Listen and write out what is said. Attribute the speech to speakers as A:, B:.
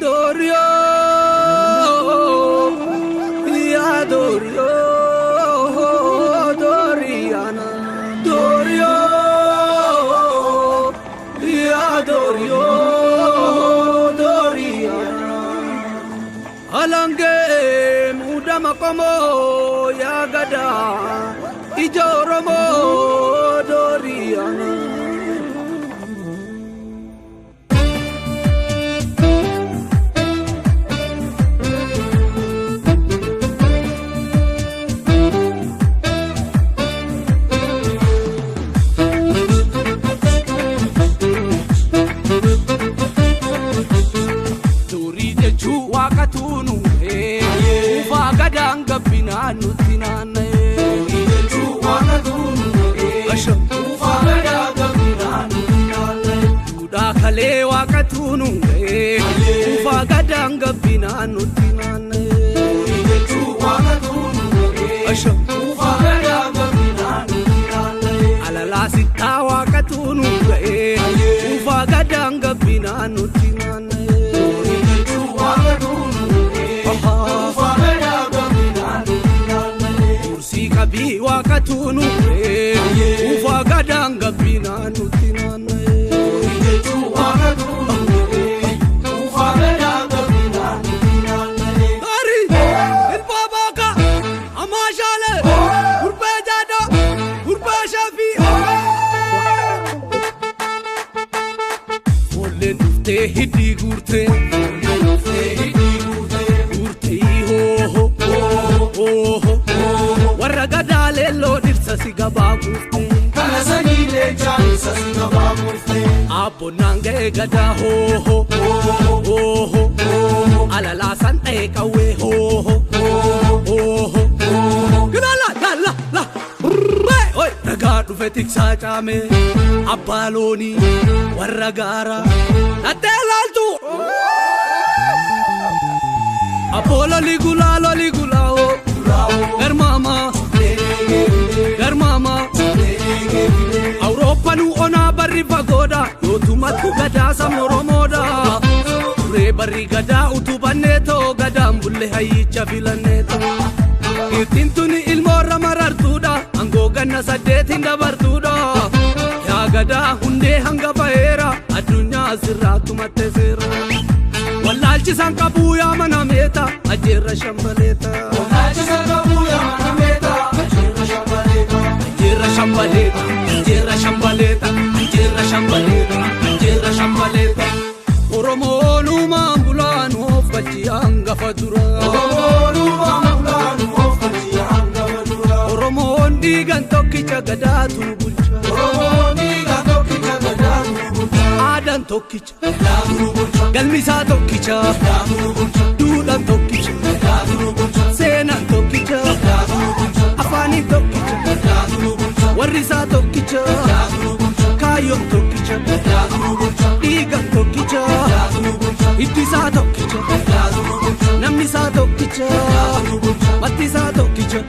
A: Dorio, ya Dorio, Doriana, Dorio, ya Dorio, Doriana. Alange muda makomo ya gada, ijoromo Doriana. Nutinane Juwana tunu Asha Ufagada gabina nutinane Juda kale wakatunu Ufagada gabina nutinane Juwana tunu Asha Ufagada gabina nutinane Alala sita wakatunu Ufagada gabina nutinane Juwana tunu Kabi wakatunu ufagadanga bina nutinana yeju wakatunu ufagadanga bina nutinana ari il babaka amashale urbejada urbashafi volle nufte hidi gurte Waragada lo dirsa sigabagu kana sanile jansa sigabagu abonange gada ho ho alala sante kawe ho gala la oi ragadu fetik saachame abbaloni waragara atelaltu apolo ligula ho Garmama Europa nu ona barri pagoda yotumatu gada samoromoda Ture barri gada utubaneto gada mbulle hayicha filaneto Itintuni ilmora marartuda ango ganna sadetin dabartuda Ya gada hunde hanga bahera adunya sirratu matesera Wallalchi sankabu ya manameta ajira shambaleta Wallalchi sankabu ya manameta ajira shambaleta ajira shambaleta Oromo numa ambulano fati anga fatura Oromo ndigan tokkicha gadatu bulcha Adan tokkicha galmisa tokkicha dudan tokkicha senan tokkicha afani tokkicha warrisa tokkicha kayon tokkicha digan tokkicha ittisa tokkicha namnisa tokkicha mattisa tokkicha